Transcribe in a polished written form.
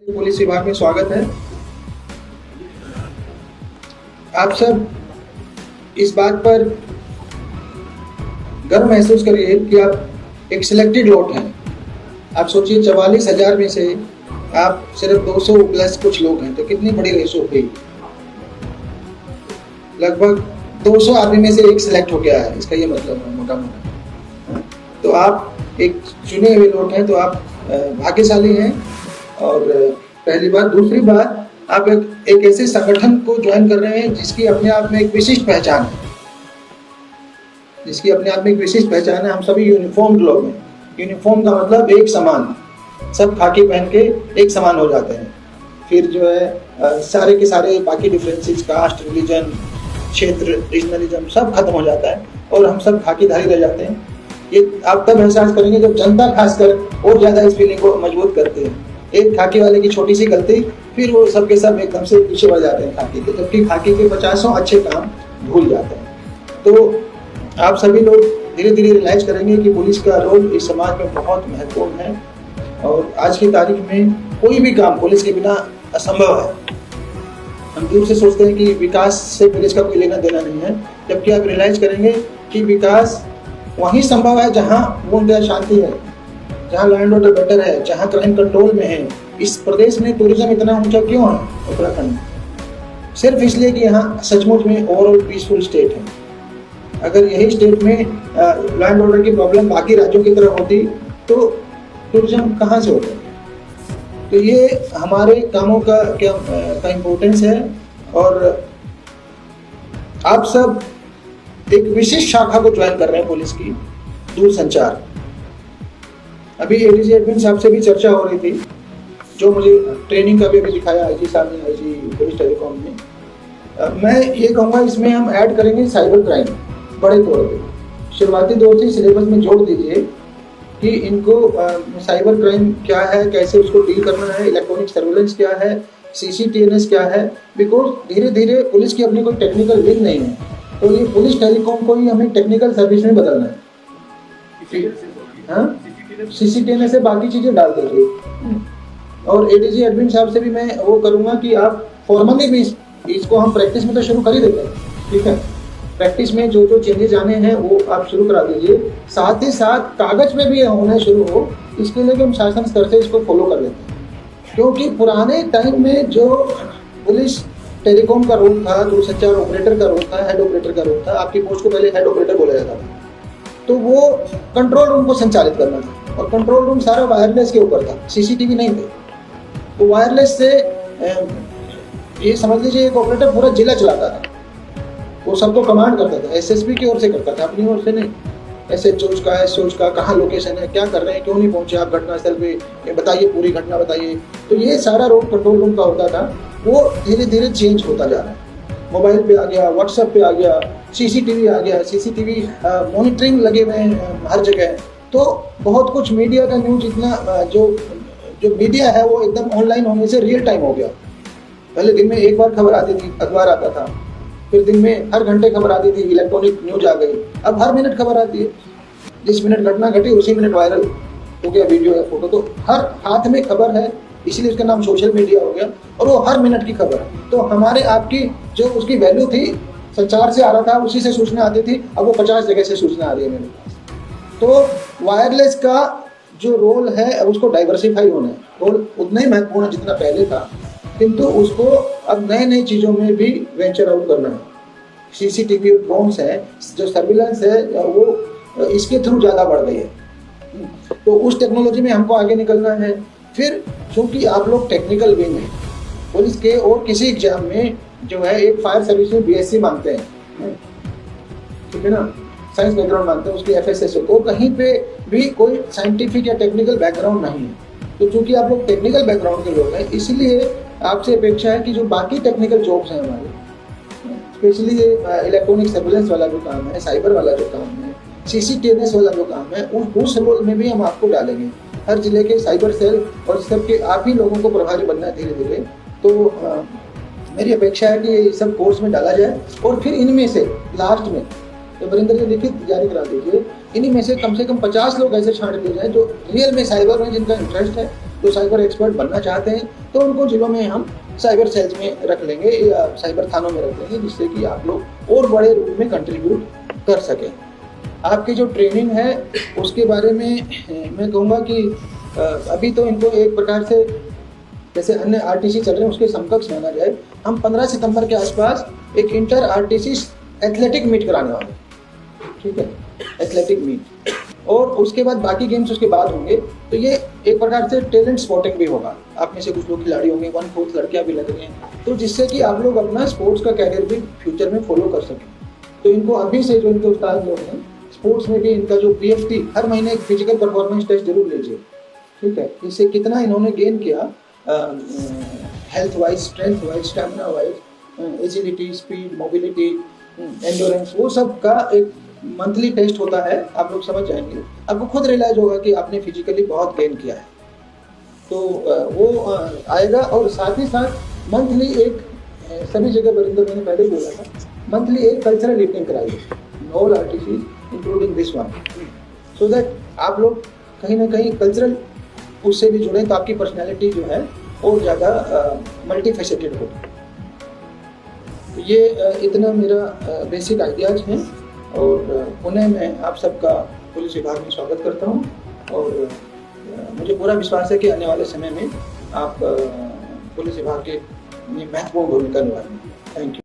Police विभाग में स्वागत है। आप सब इस बात पर गर्व महसूस करिए कि आप एक सिलेक्टेड लॉट हैं। आप सोचिए 44,000 में से आप सिर्फ 200 प्लस कुछ लोग हैं, तो कितनी बड़ी रेशो हुई। लगभग 200 आदमी में से एक सिलेक्ट हो गया है, इसका ये मतलब है मोटा मोटा। तो आप एक चुने हुए लोग हैं, तो आप भाग्यशाली हैं। और पहली बात। दूसरी बात, आप एक ऐसे संगठन को ज्वाइन कर रहे हैं जिसकी अपने आप में एक विशिष्ट पहचान है, हम सभी यूनिफॉर्म लोग हैं। यूनिफॉर्म का मतलब एक समान, सब खाकी पहन के एक समान हो जाते हैं। फिर जो है सारे के सारे बाकी डिफरेंसेस, कास्ट, रिलीजन, क्षेत्र, रीजनलिज्म सब खत्म हो जाता है और हम सब खाकीधारी रह जाते हैं। ये आप तब एहसास करेंगे जब जनता खासकर और ज़्यादा इस फीलिंग को मजबूत करते हैं। एक खाकी वाले की छोटी सी गलती, फिर वो सबके सब एकदम से पीछे बढ़ जाते हैं खाकी के, जबकि खाकी के 50 अच्छे काम भूल जाते हैं। तो आप सभी लोग धीरे धीरे रियलाइज करेंगे कि पुलिस का रोल इस समाज में बहुत महत्वपूर्ण है। और आज की तारीख में कोई भी काम पुलिस के बिना असंभव है। हम दूर से सोचते हैं कि विकास से पुलिस का कोई लेना देना नहीं है, जबकि आप रियलाइज करेंगे कि विकास वहीं संभव है जहाँ पूर्णतः शांति है, जहाँ लैंड एंड ऑर्डर बेटर है, जहाँ क्राइम कंट्रोल में है। इस प्रदेश में टूरिज्म इतना ऊंचा क्यों है उत्तराखंड? सिर्फ इसलिए कि यहाँ सचमुच में ओवरऑल पीसफुल स्टेट है। अगर यही स्टेट में लैंड ऑर्डर की प्रॉब्लम बाकी राज्यों की तरह होती तो टूरिज्म कहाँ से होता? तो ये हमारे कामों का इम्पोर्टेंस है। और आप सब एक विशिष्ट शाखा को ज्वाइन कर रहे हैं पुलिस की, दूरसंचार। अभी एडीजी एडमिन साहब से भी चर्चा हो रही थी, जो मुझे ट्रेनिंग का भी अभी दिखाया आईजी साहब ने, आईजी पुलिस टेलीकॉम ने। मैं ये कहूँगा इसमें हम ऐड करेंगे साइबर क्राइम बड़े तौर पे। शुरुआती दौर से सिलेबस में जोड़ दीजिए कि इनको साइबर क्राइम क्या है, कैसे उसको डील करना है, इलेक्ट्रॉनिक सर्वेलेंस क्या है, CCTNS क्या है। बिकॉज धीरे धीरे पुलिस की अपनी कोई टेक्निकल विंग नहीं है, तो ये पुलिस टेलीकॉम को ही हमें टेक्निकल सर्विस में बदलना है। हाँ, CCTNS से बाकी चीजें डाल दीजिए। और एडीजी एडमिन साहब से भी मैं वो करूंगा कि आप फॉर्मली भी इसको हम प्रैक्टिस में तो शुरू कर ही देते हैं, ठीक है। प्रैक्टिस में जो जो चेंजेस आने हैं वो आप शुरू करा दीजिए। साथ ही साथ कागज में भी होने शुरू हो, इसके लिए भी हम शासन स्तर से इसको फॉलो कर लेते हैं। क्योंकि पुराने टाइम में जो पुलिस टेलीकॉम का रोल था, दूरसंचार ऑपरेटर का रोल था, हेड ऑपरेटर का रोल था। आपकी पोस्ट को पहले हेड ऑपरेटर बोला जाता था, तो वो कंट्रोल रूम को संचालित करना था, और कंट्रोल रूम सारा वायरलेस के ऊपर था, CCTV नहीं थे। तो वायरलेस से ये समझ लीजिए एक ऑपरेटर पूरा जिला चलाता था, वो सबको कमांड करता था। SSP की ओर से करता था, अपनी ओर से नहीं। SHOs का, SOs का, कहाँ लोकेशन है, क्या कर रहे हैं, क्यों नहीं पहुंचे आप घटनास्थल पे, ये बताइए, पूरी घटना बताइए। तो ये सारा रोल कंट्रोल रूम का होता था। वो धीरे धीरे चेंज होता जा रहा है। मोबाइल पे आ गया, व्हाट्सएप पे आ गया, CCTV आ गया, CCTV मॉनिटरिंग लगे हुए हैं हर जगह। तो बहुत कुछ मीडिया का न्यूज इतना जो मीडिया है वो एकदम ऑनलाइन होने से रियल टाइम हो गया। पहले दिन में एक बार खबर आती थी, अखबार आता था, फिर दिन में हर घंटे खबर आती थी, इलेक्ट्रॉनिक न्यूज आ गई। अब हर मिनट खबर आती है, जिस मिनट घटना घटी उसी मिनट वायरल हो गया वीडियो या फोटो। तो हर हाथ में खबर है, इसलिए उसका नाम सोशल मीडिया हो गया, और वो हर मिनट की खबर है। तो हमारे आपकी जो उसकी वैल्यू थी, संचार से आ रहा था, उसी से सूचना आती थी, अब वो 50 जगह से सूचना आ रही है मेरे पास। तो वायरलेस का जो रोल है अब उसको डाइवर्सिफाई होना है। रोल उतना ही महत्वपूर्ण जितना पहले था, किंतु उसको अब नए नई चीज़ों में भी वेंचर आउट करना है। CCTV ड्रोन्स है, जो सर्विलेंस है, वो इसके थ्रू ज़्यादा बढ़ गई है। तो उस टेक्नोलॉजी में हमको आगे निकलना है। फिर क्योंकि आप लोग टेक्निकल विंग हैं पुलिस के, और किसी एग्जाम में जो है एक फायर सर्विस में BSc मांगते हैं, ठीक है ना, साइंस बैकग्राउंड मांगते हैं, उसकी FSSO को कहीं पे भी कोई साइंटिफिक या टेक्निकल बैकग्राउंड नहीं है। तो चूंकि आप लोग टेक्निकल बैकग्राउंड के लोग हैं, इसलिए आपसे अपेक्षा है कि जो बाकी टेक्निकल जॉब्स हैं हमारे, स्पेशली इलेक्ट्रॉनिक सर्विलेंस वाला जो काम है, साइबर वाला जो काम है, CCTNS वाला जो काम है, उस रोल में भी हम आपको डालेंगे। हर जिले के साइबर सेल और सबके आप ही लोगों को प्रभारी बनना है धीरे धीरे। तो मेरी अपेक्षा है कि ये सब कोर्स में डाला जाए, और फिर इनमें से लास्ट में तो वरिंदर जी लिखित जारी करा दीजिए, इन्हीं में से कम 50 लोग ऐसे छांट लिए जाए जो रियल में साइबर में जिनका इंटरेस्ट है जो साइबर एक्सपर्ट बनना चाहते हैं तो उनको जिलों में हम साइबर सेल्स में रख लेंगे या साइबर थानों में रख लेंगे, जिससे कि आप लोग और बड़े रूप में कंट्रीब्यूट कर सकें। आपकी जो ट्रेनिंग है उसके बारे में मैं कहूँगा कि अभी तो इनको एक प्रकार से जैसे अन्य आरटीसी चल रहे हैं उसके समकक्ष माना जाए। हम 15 सितंबर के आसपास एक इंटर आरटीसी एथलेटिक मीट कराने वाले, ठीक है, एथलेटिक मीट, और उसके बाद बाकी गेम्स उसके बाद होंगे। तो ये एक प्रकार से टैलेंट स्पॉटिंग भी होगा। आप में से कुछ लोग खिलाड़ी होंगे, 1/4 लड़कियां भी लग रही हैं, तो जिससे कि आप लोग अपना स्पोर्ट्स का कैरियर भी फ्यूचर में फॉलो कर सकें। तो इनको अभी से जो इनके उस्ताद लोग हैं स्पोर्ट्स में भी इनका जो PFT हर महीने एक फिजिकल परफॉर्मेंस टेस्ट जरूर लीजिए, ठीक है। इससे कितना इन्होंने गेन किया health wise, strength wise, stamina wise, agility, speed, mobility, endurance, वो सब का एक मंथली टेस्ट होता है। आप लोग समझ जाएंगे, आपको खुद रियलाइज होगा कि आपने फिजिकली बहुत गेन किया है। तो वो आएगा। और साथ ही साथ मंथली एक सभी जगह पर, मैंने पहले बोला था, मंथली एक कल्चरल इवनिंग कराइए, all RTC including this one, so that आप लोग कहीं ना कहीं कल्चरल उससे भी जुड़ें, तो आपकी पर्सनैलिटी जो है और ज़्यादा मल्टी फेसेटेड होगी। तो ये इतना मेरा बेसिक आइडियाज हैं। और पुणे में आप सबका पुलिस विभाग में स्वागत करता हूँ। और मुझे पूरा विश्वास है कि आने वाले समय में आप पुलिस विभाग के महत्वपूर्ण भूमिका निभाएंगे। Thank you.